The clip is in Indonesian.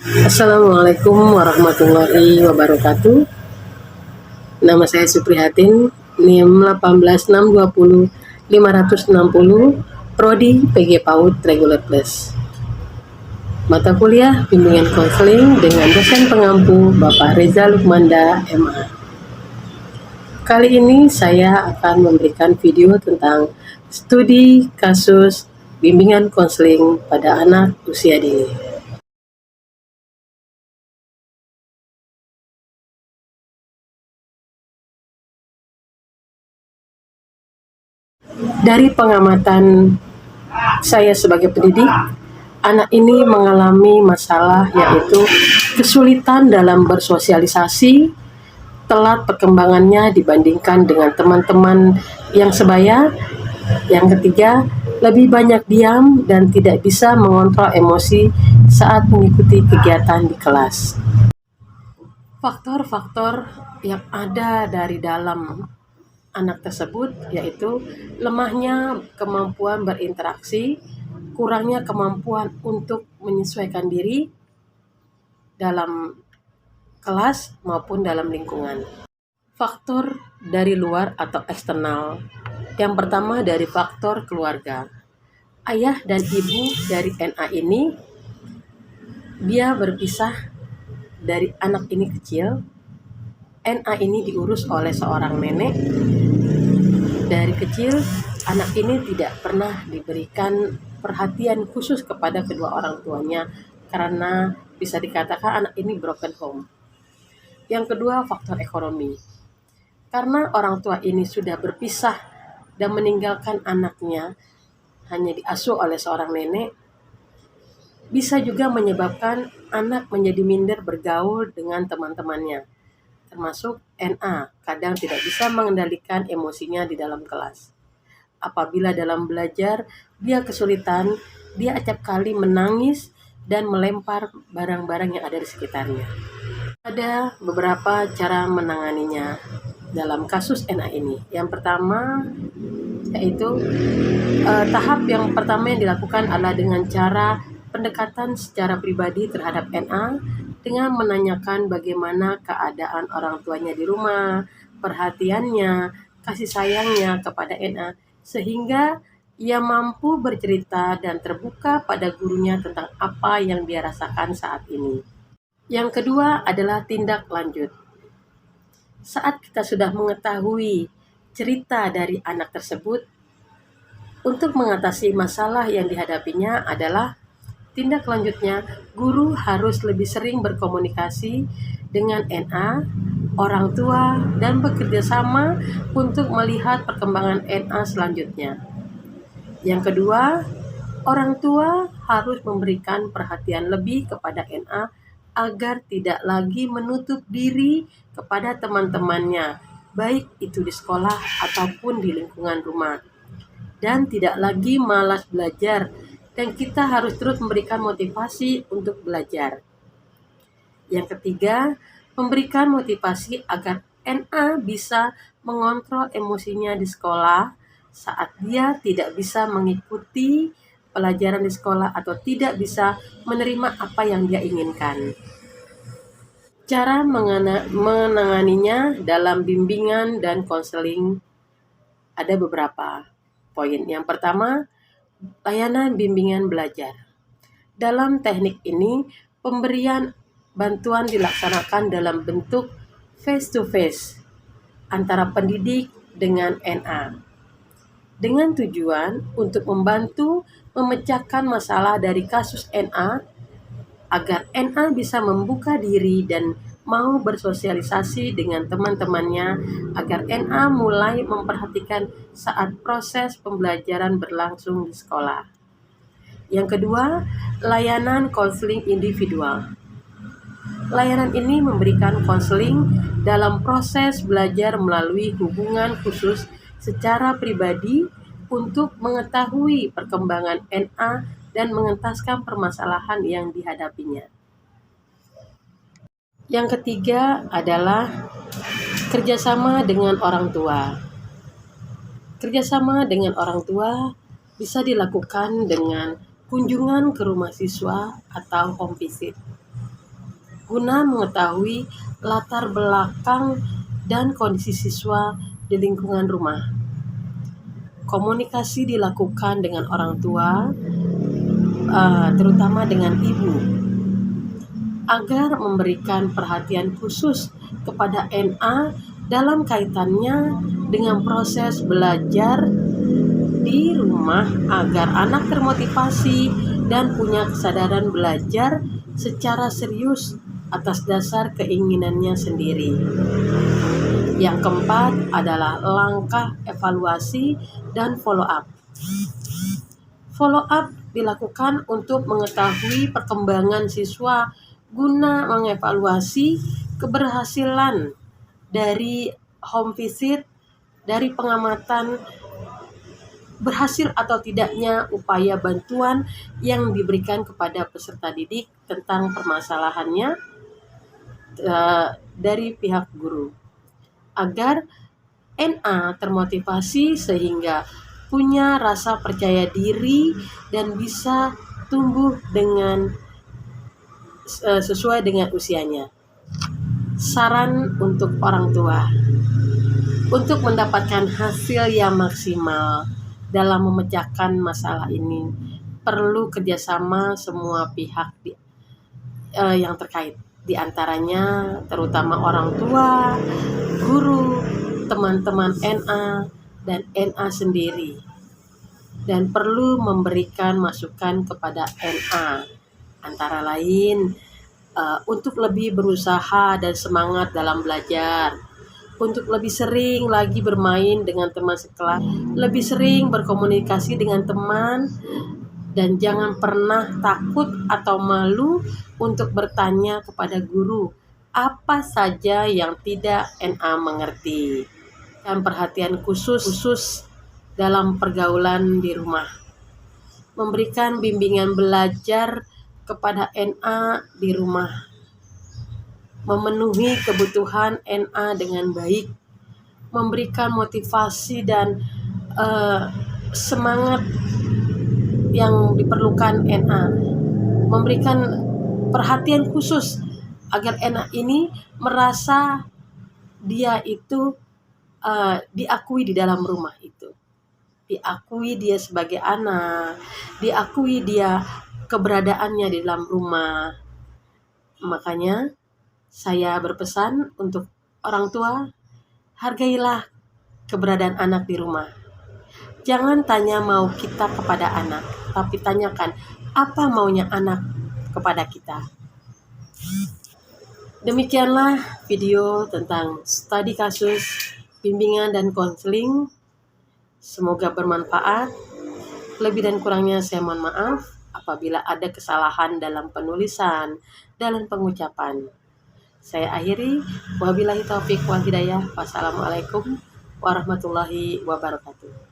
Assalamualaikum warahmatullahi wabarakatuh. Nama saya Suprihatin, NIM 18620 560, Prodi PG PAUD Regular Plus. Mata kuliah bimbingan konseling dengan dosen pengampu Bapak Reza Lukmanda, MA. Kali ini saya akan memberikan video tentang studi kasus bimbingan konseling pada anak usia dini. Dari pengamatan saya sebagai pendidik, anak ini mengalami masalah yaitu kesulitan dalam bersosialisasi, telat perkembangannya dibandingkan dengan teman-teman yang sebaya. Yang ketiga, lebih banyak diam dan tidak bisa mengontrol emosi saat mengikuti kegiatan di kelas. Faktor-faktor yang ada dari dalam anak tersebut yaitu lemahnya kemampuan berinteraksi, kurangnya kemampuan untuk menyesuaikan diri dalam kelas maupun dalam lingkungan. Faktor dari luar atau eksternal. Yang pertama dari faktor keluarga. Ayah dan ibu dari NA ini, dia berpisah dari anak ini kecil. NA ini diurus oleh seorang nenek. Dari kecil, anak ini tidak pernah diberikan perhatian khusus kepada kedua orang tuanya karena bisa dikatakan anak ini broken home. Yang kedua, faktor ekonomi. Karena orang tua ini sudah berpisah dan meninggalkan anaknya hanya diasuh oleh seorang nenek, bisa juga menyebabkan anak menjadi minder bergaul dengan teman-temannya, termasuk NA, kadang tidak bisa mengendalikan emosinya di dalam kelas. Apabila dalam belajar dia kesulitan, dia acap kali menangis dan melempar barang-barang yang ada di sekitarnya. Ada beberapa cara menanganinya dalam kasus NA ini. Yang pertama yaitu tahap yang pertama yang dilakukan adalah dengan cara pendekatan secara pribadi terhadap NA dengan menanyakan bagaimana keadaan orang tuanya di rumah, perhatiannya, kasih sayangnya kepada NA, sehingga ia mampu bercerita dan terbuka pada gurunya tentang apa yang dia rasakan saat ini. Yang kedua adalah tindak lanjut. Saat kita sudah mengetahui cerita dari anak tersebut, untuk mengatasi masalah yang dihadapinya adalah tindak lanjutnya, guru harus lebih sering berkomunikasi dengan NA, orang tua, dan bekerja sama untuk melihat perkembangan NA selanjutnya. Yang kedua, orang tua harus memberikan perhatian lebih kepada NA agar tidak lagi menutup diri kepada teman-temannya, baik itu di sekolah ataupun di lingkungan rumah. Dan tidak lagi malas belajar, dan kita harus terus memberikan motivasi untuk belajar. Yang ketiga, memberikan motivasi agar NA bisa mengontrol emosinya di sekolah saat dia tidak bisa mengikuti pelajaran di sekolah atau tidak bisa menerima apa yang dia inginkan. Cara menanganinya dalam bimbingan dan konseling ada beberapa poin. Yang pertama, layanan bimbingan belajar. Dalam teknik ini, pemberian bantuan dilaksanakan dalam bentuk face-to-face antara pendidik dengan NA, dengan tujuan untuk membantu memecahkan masalah dari kasus NA agar NA bisa membuka diri dan mau bersosialisasi dengan teman-temannya agar NA mulai memperhatikan saat proses pembelajaran berlangsung di sekolah. Yang kedua, layanan konseling individual. Layanan ini memberikan konseling dalam proses belajar melalui hubungan khusus secara pribadi untuk mengetahui perkembangan NA dan mengentaskan permasalahan yang dihadapinya. Yang ketiga adalah kerjasama dengan orang tua. Kerjasama dengan orang tua bisa dilakukan dengan kunjungan ke rumah siswa atau home visit. guna mengetahui latar belakang dan kondisi siswa di lingkungan rumah. Komunikasi dilakukan dengan orang tua, terutama dengan ibu, agar memberikan perhatian khusus kepada NA dalam kaitannya dengan proses belajar di rumah agar anak termotivasi dan punya kesadaran belajar secara serius atas dasar keinginannya sendiri. Yang keempat adalah langkah evaluasi dan follow up. Follow up dilakukan untuk mengetahui perkembangan siswa guna mengevaluasi keberhasilan dari home visit, dari pengamatan berhasil atau tidaknya upaya bantuan yang diberikan kepada peserta didik tentang permasalahannya dari pihak guru, agar NA termotivasi sehingga punya rasa percaya diri dan bisa tumbuh dengan sesuai dengan usianya. Saran untuk orang tua, untuk mendapatkan hasil yang maksimal dalam memecahkan masalah ini, perlu kerjasama semua pihak yang terkait, diantaranya terutama orang tua, guru, teman-teman NA, dan NA sendiri, dan perlu memberikan masukan kepada NA, antara lain untuk lebih berusaha dan semangat dalam belajar, untuk lebih sering lagi bermain dengan teman sekelas, lebih sering berkomunikasi dengan teman, dan jangan pernah takut atau malu untuk bertanya kepada guru apa saja yang tidak NA mengerti. Dan perhatian khusus dalam pergaulan di rumah. Memberikan bimbingan belajar kepada NA di rumah. Memenuhi kebutuhan NA dengan baik. Memberikan motivasi dan semangat yang diperlukan NA. Memberikan perhatian khusus agar NA ini merasa dia itu diakui di dalam rumah itu, diakui dia sebagai anak, diakui dia keberadaannya di dalam rumah. Makanya saya berpesan untuk orang tua, hargailah keberadaan anak di rumah. Jangan tanya mau kita kepada anak, tapi tanyakan apa maunya anak kepada kita. Demikianlah video tentang studi kasus bimbingan dan konseling. Semoga bermanfaat. Lebih dan kurangnya saya mohon maaf apabila ada kesalahan dalam penulisan, dalam pengucapan. Saya akhiri. Wabillahi taufik wal hidayah. Wassalamualaikum warahmatullahi wabarakatuh.